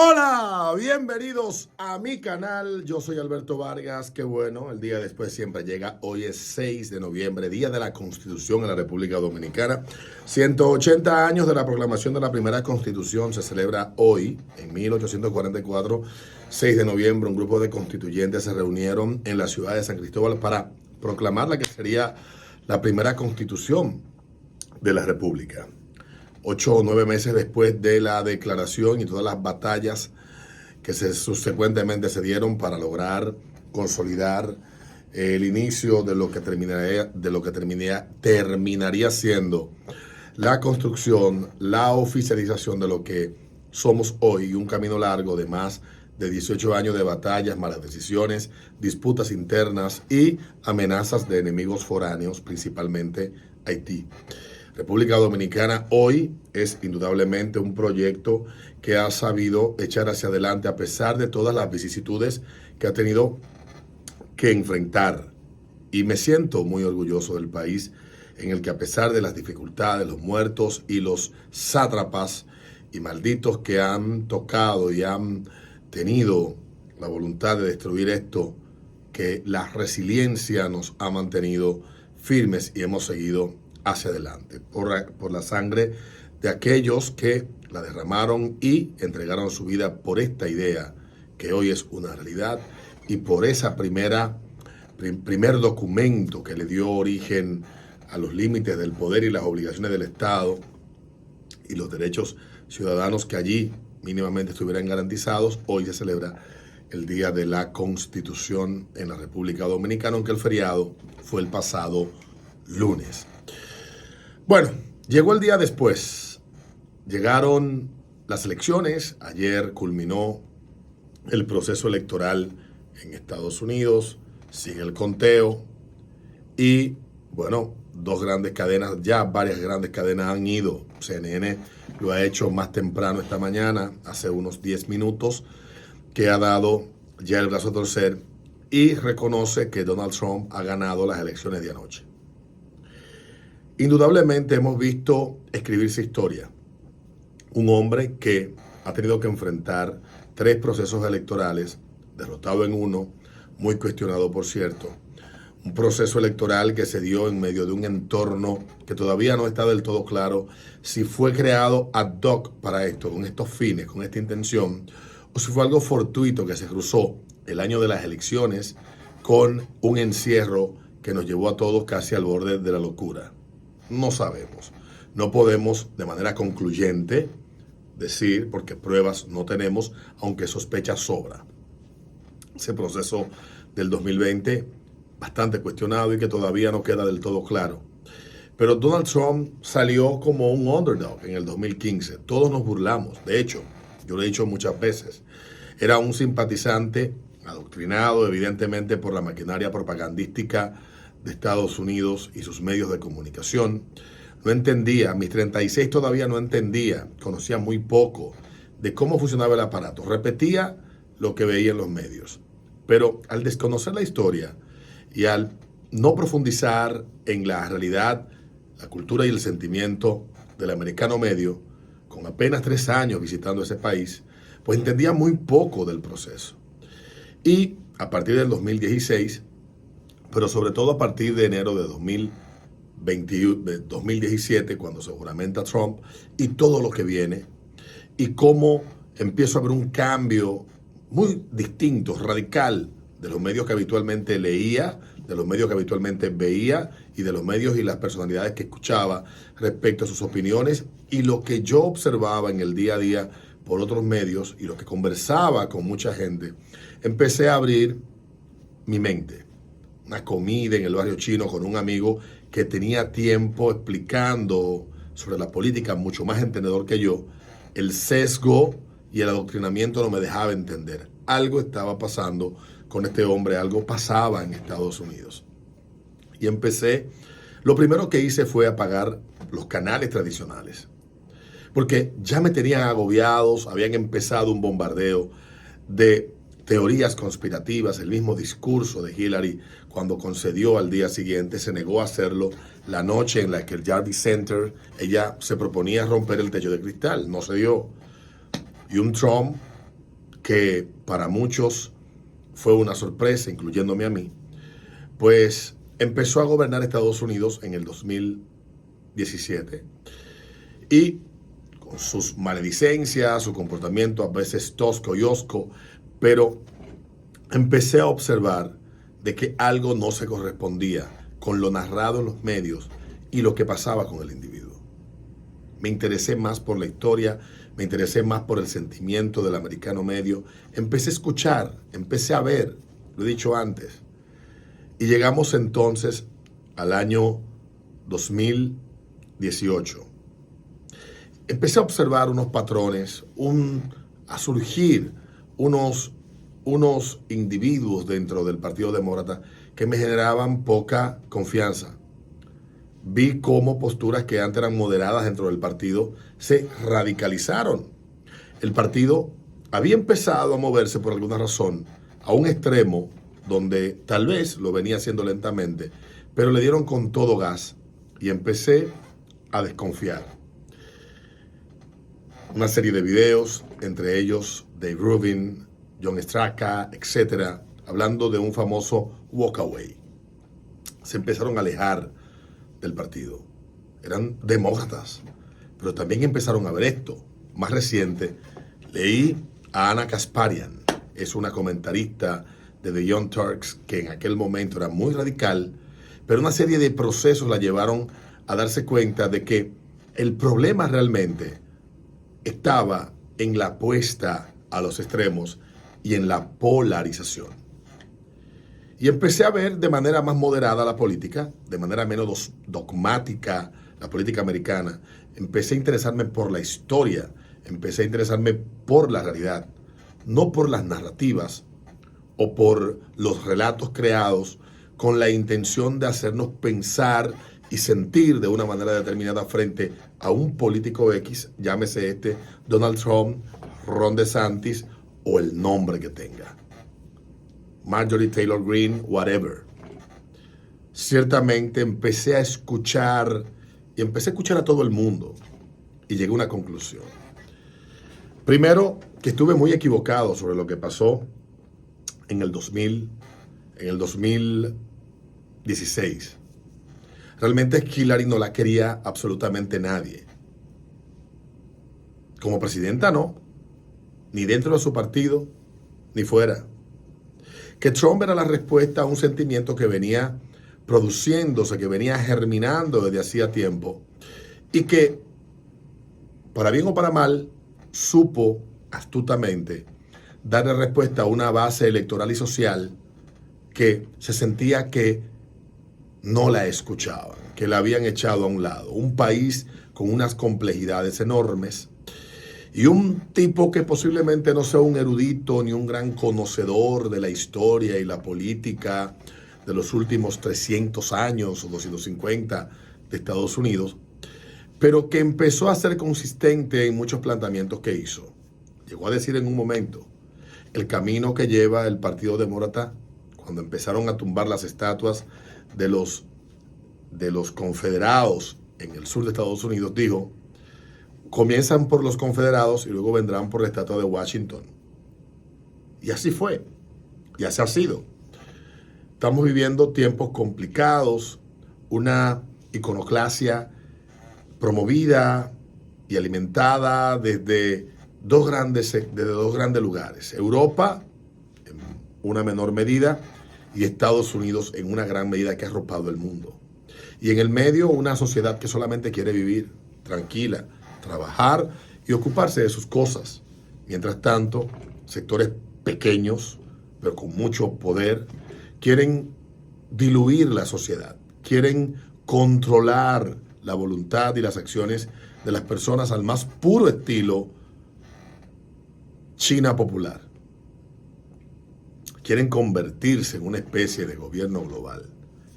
Hola, bienvenidos a mi canal. Yo soy Alberto Vargas. Qué bueno, el día después siempre llega. Hoy es 6 de noviembre, Día de la Constitución en la República Dominicana. 180 años de la proclamación de la primera Constitución se celebra hoy, en 1844, 6 de noviembre. Un grupo de constituyentes se reunieron en la ciudad de San Cristóbal para proclamar la que sería la primera Constitución de la República. 8 o 9 meses después de la declaración y todas las batallas que subsecuentemente se dieron para lograr consolidar el inicio de lo que terminaría siendo la construcción, la oficialización de lo que somos hoy, un camino largo de más de 18 años de batallas, malas decisiones, disputas internas y amenazas de enemigos foráneos, principalmente Haití. República Dominicana hoy es indudablemente un proyecto que ha sabido echar hacia adelante a pesar de todas las vicisitudes que ha tenido que enfrentar. Y me siento muy orgulloso del país en el que, a pesar de las dificultades, los muertos y los sátrapas y malditos que han tocado y han tenido la voluntad de destruir esto, que la resiliencia nos ha mantenido firmes y hemos seguido hacia adelante, por la sangre de aquellos que la derramaron y entregaron su vida por esta idea que hoy es una realidad, y por esa primer documento que le dio origen a los límites del poder y las obligaciones del Estado y los derechos ciudadanos que allí mínimamente estuvieran garantizados. Hoy se celebra el Día de la Constitución en la República Dominicana, aunque el feriado fue el pasado lunes. Bueno, llegó el día después, llegaron las elecciones, ayer culminó el proceso electoral en Estados Unidos, sigue el conteo y, bueno, varias grandes cadenas han ido. CNN lo ha hecho más temprano esta mañana, hace unos 10 minutos, que ha dado ya el brazo a torcer y reconoce que Donald Trump ha ganado las elecciones de anoche. Indudablemente hemos visto escribirse historia. Un hombre que ha tenido que enfrentar 3 procesos electorales, derrotado en uno, muy cuestionado por cierto. Un proceso electoral que se dio en medio de un entorno que todavía no está del todo claro si fue creado ad hoc para esto, con estos fines, con esta intención, o si fue algo fortuito que se cruzó el año de las elecciones con un encierro que nos llevó a todos casi al borde de la locura. No sabemos. No podemos de manera concluyente decir, porque pruebas no tenemos, aunque sospechas sobra. Ese proceso del 2020, bastante cuestionado y que todavía no queda del todo claro. Pero Donald Trump salió como un underdog en el 2015. Todos nos burlamos. De hecho, yo lo he dicho muchas veces, era un simpatizante adoctrinado evidentemente por la maquinaria propagandística de Estados Unidos y sus medios de comunicación. No entendía, a mis 36 todavía no entendía, conocía muy poco de cómo funcionaba el aparato. Repetía lo que veía en los medios. Pero al desconocer la historia y al no profundizar en la realidad, la cultura y el sentimiento del americano medio, con apenas 3 años visitando ese país, pues entendía muy poco del proceso. Y a partir del 2016, pero sobre todo a partir de enero de 2017, cuando se juramenta Trump, y todo lo que viene, y cómo empiezo a ver un cambio muy distinto, radical, de los medios que habitualmente leía, de los medios que habitualmente veía, y de los medios y las personalidades que escuchaba respecto a sus opiniones, y lo que yo observaba en el día a día por otros medios, y lo que conversaba con mucha gente. Empecé a abrir mi mente. Una comida en el barrio chino con un amigo que tenía tiempo explicando sobre la política, mucho más entendedor que yo. El sesgo y el adoctrinamiento no me dejaba entender. Algo estaba pasando con este hombre, algo pasaba en Estados Unidos. Y lo primero que hice fue apagar los canales tradicionales, porque ya me tenían agobiados, habían empezado un bombardeo de teorías conspirativas, el mismo discurso de Hillary cuando concedió al día siguiente, se negó a hacerlo la noche en la que el Jarvis Center, ella se proponía romper el techo de cristal, no se dio. Y un Trump que para muchos fue una sorpresa, incluyéndome a mí, pues empezó a gobernar Estados Unidos en el 2017 y con sus maledicencias, su comportamiento a veces tosco y hosco, pero empecé a observar de que algo no se correspondía con lo narrado en los medios y lo que pasaba con el individuo. Me interesé más por la historia, me interesé más por el sentimiento del americano medio. Empecé a escuchar, empecé a ver, lo he dicho antes. Y llegamos entonces al año 2018. Empecé a observar unos patrones, a surgir unos individuos dentro del Partido Demócrata que me generaban poca confianza. Vi cómo posturas que antes eran moderadas dentro del partido se radicalizaron. El partido había empezado a moverse por alguna razón a un extremo donde tal vez lo venía haciendo lentamente, pero le dieron con todo gas y empecé a desconfiar. Una serie de videos, entre ellos Dave Rubin, John Straka, etcétera, hablando de un famoso walkaway. Se empezaron a alejar del partido. Eran demócratas, pero también empezaron a ver esto. Más reciente, leí a Ana Kasparian, es una comentarista de The Young Turks que en aquel momento era muy radical, pero una serie de procesos la llevaron a darse cuenta de que el problema realmente estaba en la apuesta a los extremos y en la polarización. Y empecé a ver de manera más moderada la política, de manera menos dogmática la política americana. Empecé a interesarme por la historia, empecé a interesarme por la realidad, no por las narrativas o por los relatos creados con la intención de hacernos pensar y sentir de una manera determinada frente a un político X, llámese Donald Trump, Ron DeSantis o el nombre que tenga. Marjorie Taylor Greene, whatever. Ciertamente empecé a escuchar a todo el mundo y llegué a una conclusión. Primero, que estuve muy equivocado sobre lo que pasó en el 2016. Realmente Hillary no la quería absolutamente nadie. Como presidenta no, ni dentro de su partido, ni fuera. Que Trump era la respuesta a un sentimiento que venía produciéndose, que venía germinando desde hacía tiempo y que, para bien o para mal, supo astutamente darle respuesta a una base electoral y social que se sentía que no la escuchaban, que la habían echado a un lado. Un país con unas complejidades enormes y un tipo que posiblemente no sea un erudito ni un gran conocedor de la historia y la política de los últimos 300 años o 250 de Estados Unidos, pero que empezó a ser consistente en muchos planteamientos que hizo. Llegó a decir en un momento, el camino que lleva el Partido Demócrata, cuando empezaron a tumbar las estatuas de los confederados en el sur de Estados Unidos, dijo, comienzan por los confederados y luego vendrán por la estatua de Washington. Y así fue, y así ha sido. Estamos viviendo tiempos complicados, una iconoclasia promovida y alimentada desde dos grandes lugares. Europa, en una menor medida, y Estados Unidos en una gran medida que ha arropado el mundo. Y en el medio, una sociedad que solamente quiere vivir tranquila, trabajar y ocuparse de sus cosas. Mientras tanto, sectores pequeños, pero con mucho poder, quieren diluir la sociedad, quieren controlar la voluntad y las acciones de las personas al más puro estilo China popular. Quieren convertirse en una especie de gobierno global.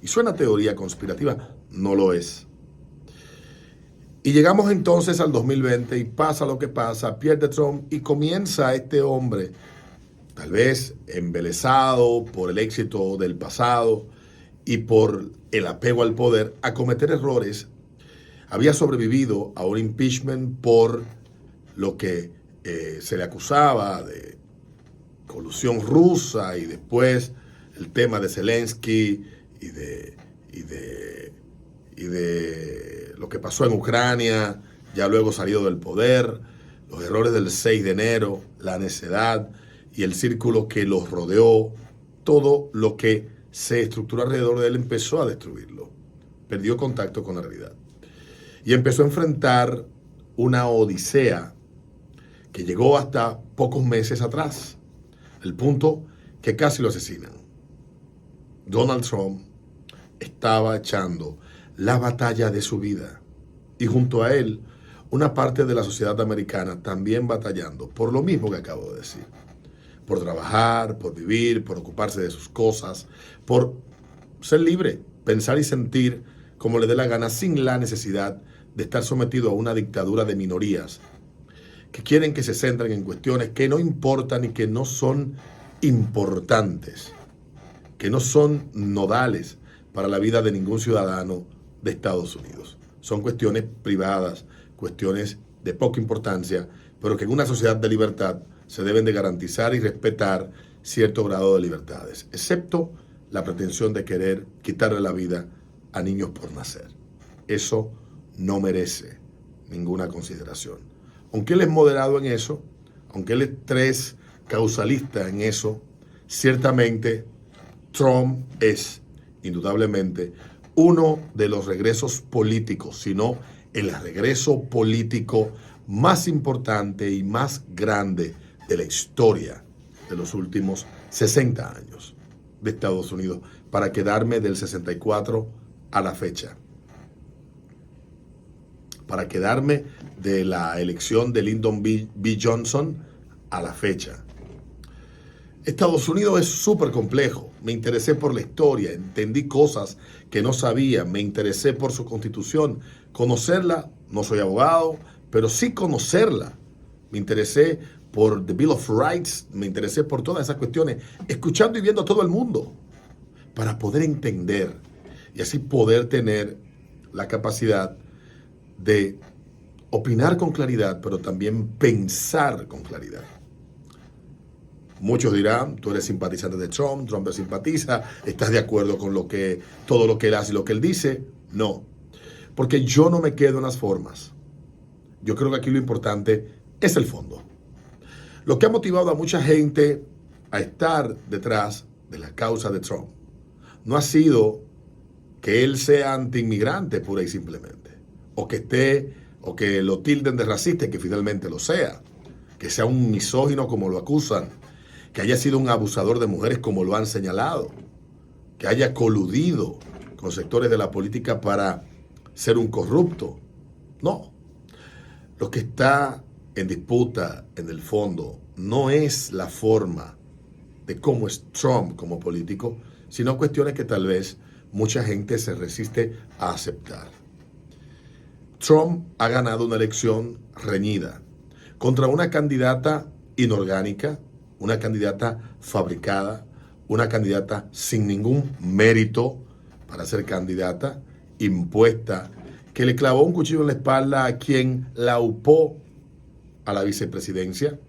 Y suena teoría conspirativa, no lo es. Y llegamos entonces al 2020 y pasa lo que pasa, pierde Trump y comienza este hombre, tal vez embelesado por el éxito del pasado y por el apego al poder, a cometer errores. Había sobrevivido a un impeachment por lo que se le acusaba de colusión rusa y después el tema de Zelensky y de lo que pasó en Ucrania, ya luego salido del poder, los errores del 6 de enero, la necedad y el círculo que los rodeó, todo lo que se estructuró alrededor de él empezó a destruirlo. Perdió contacto con la realidad. Y empezó a enfrentar una odisea que llegó hasta pocos meses atrás, el punto que casi lo asesinan. Donald Trump estaba echando la batalla de su vida y junto a él una parte de la sociedad americana también batallando por lo mismo que acabo de decir, por trabajar, por vivir, por ocuparse de sus cosas, por ser libre, pensar y sentir como le dé la gana sin la necesidad de estar sometido a una dictadura de minorías que quieren que se centren en cuestiones que no importan y que no son importantes, que no son nodales para la vida de ningún ciudadano de Estados Unidos. Son cuestiones privadas, cuestiones de poca importancia, pero que en una sociedad de libertad se deben de garantizar y respetar cierto grado de libertades, excepto la pretensión de querer quitarle la vida a niños por nacer. Eso no merece ninguna consideración. Aunque él es moderado en eso, aunque él es causalista en eso, ciertamente Trump es indudablemente uno de los regresos políticos, sino el regreso político más importante y más grande de la historia de los últimos 60 años de Estados Unidos, para quedarme del 64 a la fecha, para quedarme de la elección de Lyndon B. Johnson a la fecha. Estados Unidos es súper complejo. Me interesé por la historia, entendí cosas que no sabía, me interesé por su constitución, conocerla, no soy abogado, pero sí conocerla. Me interesé por the Bill of Rights, me interesé por todas esas cuestiones, escuchando y viendo a todo el mundo, para poder entender y así poder tener la capacidad de opinar con claridad, pero también pensar con claridad. Muchos dirán, tú eres simpatizante de Trump, Trump te simpatiza, estás de acuerdo con todo lo que él hace y lo que él dice. No, porque yo no me quedo en las formas. Yo creo que aquí lo importante es el fondo. Lo que ha motivado a mucha gente a estar detrás de la causa de Trump no ha sido que él sea antiinmigrante pura y simplemente, o que lo tilden de racista, que finalmente lo sea, que sea un misógino como lo acusan, que haya sido un abusador de mujeres como lo han señalado, que haya coludido con sectores de la política para ser un corrupto. No. Lo que está en disputa en el fondo no es la forma de cómo es Trump como político, sino cuestiones que tal vez mucha gente se resiste a aceptar. Trump ha ganado una elección reñida contra una candidata inorgánica, una candidata fabricada, una candidata sin ningún mérito para ser candidata, impuesta, que le clavó un cuchillo en la espalda a quien la upó a la vicepresidencia.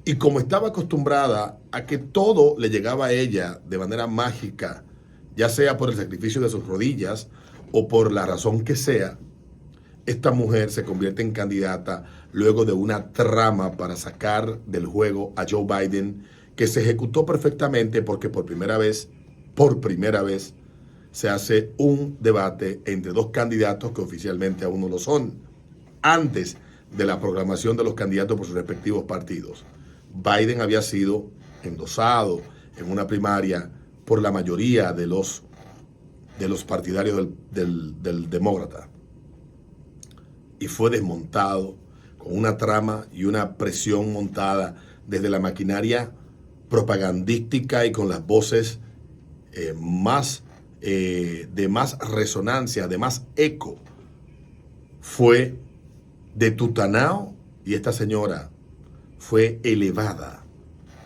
Y como estaba acostumbrada a que todo le llegaba a ella de manera mágica, ya sea por el sacrificio de sus rodillas o por la razón que sea, esta mujer se convierte en candidata luego de una trama para sacar del juego a Joe Biden, que se ejecutó perfectamente porque por primera vez, se hace un debate entre dos candidatos que oficialmente aún no lo son, antes de la programación de los candidatos por sus respectivos partidos. Biden había sido endosado en una primaria por la mayoría de los partidarios del demócrata, y fue desmontado con una trama y una presión montada desde la maquinaria propagandística y con las voces de más resonancia, de más eco. Fue detutanado y esta señora fue elevada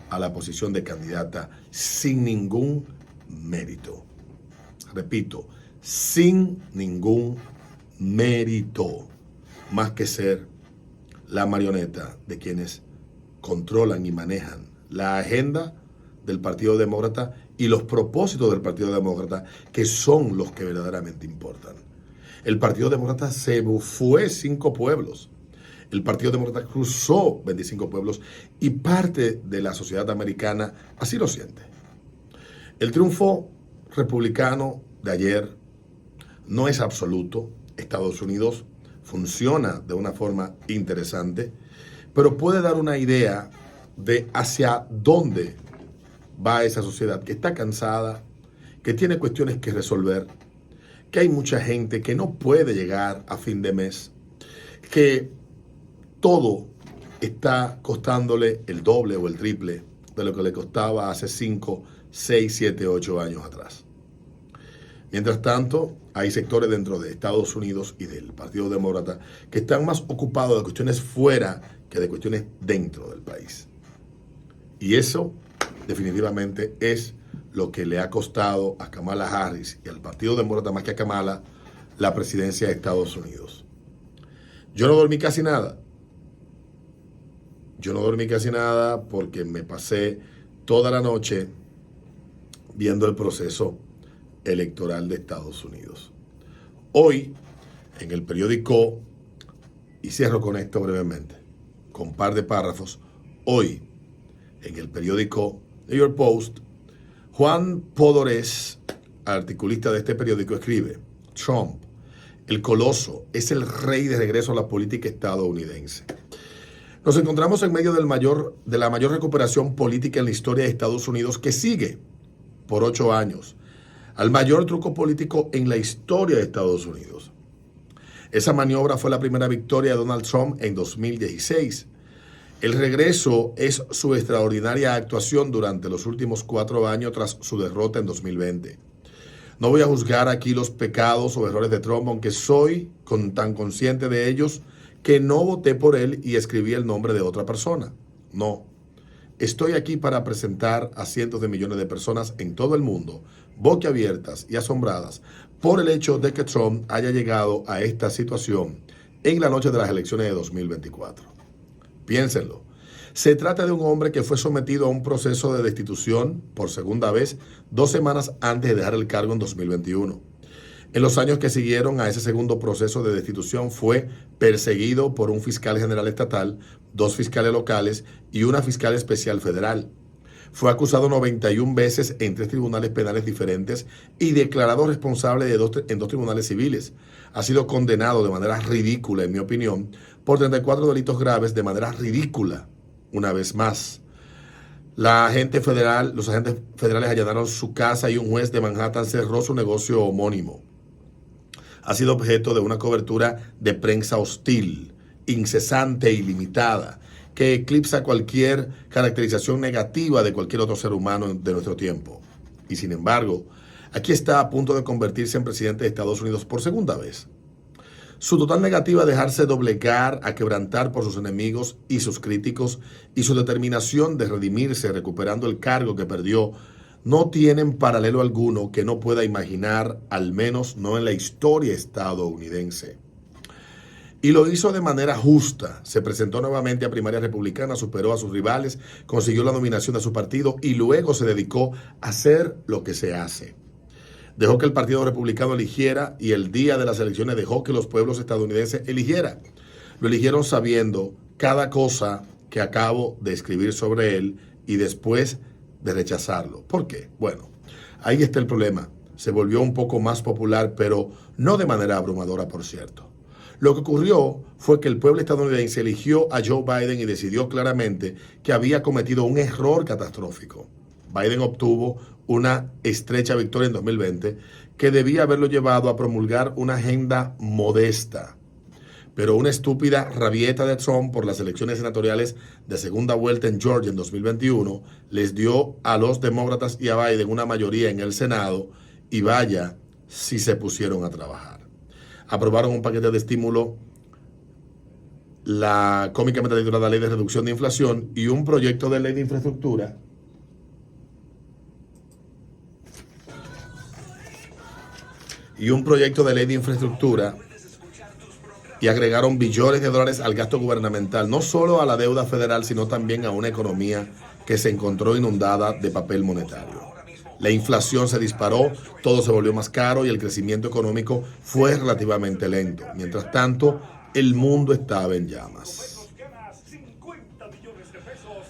a la posición de candidata sin ningún mérito. Repito, sin ningún mérito, más que ser la marioneta de quienes controlan y manejan la agenda del Partido Demócrata y los propósitos del Partido Demócrata, que son los que verdaderamente importan. El Partido Demócrata se fue 5 pueblos. El Partido Demócrata cruzó 25 pueblos y parte de la sociedad americana así lo siente. El triunfo republicano de ayer no es absoluto. Estados Unidos funciona de una forma interesante, pero puede dar una idea de hacia dónde va esa sociedad que está cansada, que tiene cuestiones que resolver, que hay mucha gente que no puede llegar a fin de mes, que todo está costándole el doble o el triple de lo que le costaba hace 5, 6, 7, 8 años atrás. Mientras tanto, hay sectores dentro de Estados Unidos y del Partido Demócrata que están más ocupados de cuestiones fuera que de cuestiones dentro del país. Y eso definitivamente es lo que le ha costado a Kamala Harris y al Partido Demócrata, más que a Kamala, la presidencia de Estados Unidos. Yo no dormí casi nada. Yo no dormí casi nada porque me pasé toda la noche viendo el proceso electoral de Estados Unidos. Hoy, en el periódico, y cierro con esto brevemente, con un par de párrafos, hoy, en el periódico New York Post, Juan Podores, articulista de este periódico, escribe: Trump, el coloso, es el rey de regreso a la política estadounidense. Nos encontramos en medio de la mayor recuperación política en la historia de Estados Unidos, que sigue por 8 años al mayor truco político en la historia de Estados Unidos. Esa maniobra fue la primera victoria de Donald Trump en 2016. El regreso es su extraordinaria actuación durante los últimos 4 años tras su derrota en 2020. No voy a juzgar aquí los pecados o errores de Trump, aunque soy tan consciente de ellos que no voté por él y escribí el nombre de otra persona. No. Estoy aquí para presentar a cientos de millones de personas en todo el mundo, boquiabiertas y asombradas por el hecho de que Trump haya llegado a esta situación en la noche de las elecciones de 2024. Piénsenlo. Se trata de un hombre que fue sometido a un proceso de destitución por segunda vez 2 semanas antes de dejar el cargo en 2021. En los años que siguieron a ese segundo proceso de destitución fue perseguido por un fiscal general estatal, 2 fiscales locales y una fiscal especial federal. Fue acusado 91 veces en 3 tribunales penales diferentes y declarado responsable en 2 tribunales civiles. Ha sido condenado de manera ridícula, en mi opinión, por 34 delitos graves de manera ridícula. Una vez más, los agentes federales allanaron su casa y un juez de Manhattan cerró su negocio homónimo. Ha sido objeto de una cobertura de prensa hostil, incesante e ilimitada, que eclipsa cualquier caracterización negativa de cualquier otro ser humano de nuestro tiempo. Y sin embargo, aquí está a punto de convertirse en presidente de Estados Unidos por segunda vez. Su total negativa a dejarse doblegar, a quebrantar por sus enemigos y sus críticos, y su determinación de redimirse recuperando el cargo que perdió, no tienen paralelo alguno que no pueda imaginar, al menos no en la historia estadounidense. Y lo hizo de manera justa. Se presentó nuevamente a primarias republicanas, superó a sus rivales, consiguió la nominación de su partido y luego se dedicó a hacer lo que se hace. Dejó que el Partido Republicano eligiera y el día de las elecciones dejó que los pueblos estadounidenses eligieran. Lo eligieron sabiendo cada cosa que acabo de escribir sobre él y después de rechazarlo. ¿Por qué? Bueno, ahí está el problema. Se volvió un poco más popular, pero no de manera abrumadora, por cierto. Lo que ocurrió fue que el pueblo estadounidense eligió a Joe Biden y decidió claramente que había cometido un error catastrófico. Biden obtuvo una estrecha victoria en 2020 que debía haberlo llevado a promulgar una agenda modesta. Pero una estúpida rabieta de Trump por las elecciones senatoriales de segunda vuelta en Georgia en 2021 les dio a los demócratas y a Biden una mayoría en el Senado y vaya si se pusieron a trabajar. Aprobaron un paquete de estímulo, la cómicamente titulada Ley de Reducción de Inflación y un proyecto de ley de infraestructura y agregaron billones de dólares al gasto gubernamental, no solo a la deuda federal, sino también a una economía que se encontró inundada de papel monetario. La inflación se disparó, todo se volvió más caro y el crecimiento económico fue relativamente lento. Mientras tanto, el mundo estaba en llamas.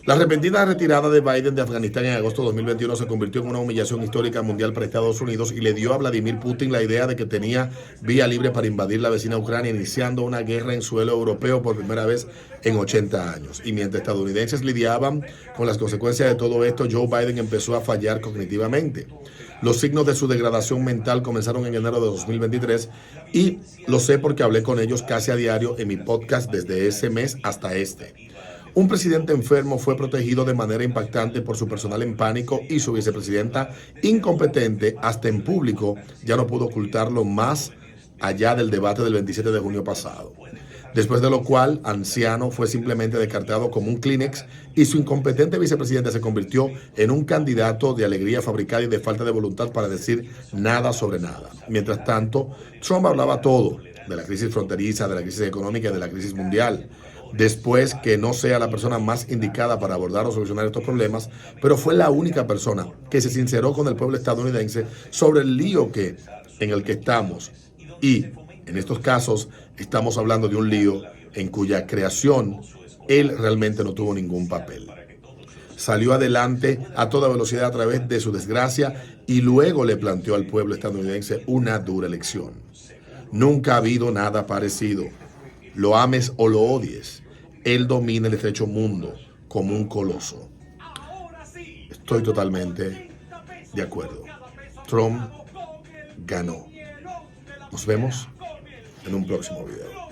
La repentina retirada de Biden de Afganistán en agosto de 2021 se convirtió en una humillación histórica mundial para Estados Unidos y le dio a Vladimir Putin la idea de que tenía vía libre para invadir la vecina Ucrania, iniciando una guerra en suelo europeo por primera vez en 80 años. Y mientras estadounidenses lidiaban con las consecuencias de todo esto, Joe Biden empezó a fallar cognitivamente. Los signos de su degradación mental comenzaron en enero de 2023 y lo sé porque hablé con ellos casi a diario en mi podcast desde ese mes hasta este. Un presidente enfermo fue protegido de manera impactante por su personal en pánico y su vicepresidenta incompetente, hasta en público, ya no pudo ocultarlo más allá del debate del 27 de junio pasado. Después de lo cual, Anciano fue simplemente descartado como un Kleenex y su incompetente vicepresidente se convirtió en un candidato de alegría fabricada y de falta de voluntad para decir nada sobre nada. Mientras tanto, Trump hablaba todo, de la crisis fronteriza, de la crisis económica y de la crisis mundial. Después que no sea la persona más indicada para abordar o solucionar estos problemas, pero fue la única persona que se sinceró con el pueblo estadounidense sobre el lío en el que estamos. Y en estos casos estamos hablando de un lío en cuya creación él realmente no tuvo ningún papel. Salió adelante a toda velocidad a través de su desgracia y luego le planteó al pueblo estadounidense una dura lección. Nunca ha habido nada parecido. Lo ames o lo odies, él domina el estrecho mundo como un coloso. Estoy totalmente de acuerdo. Trump ganó. Nos vemos en un próximo video.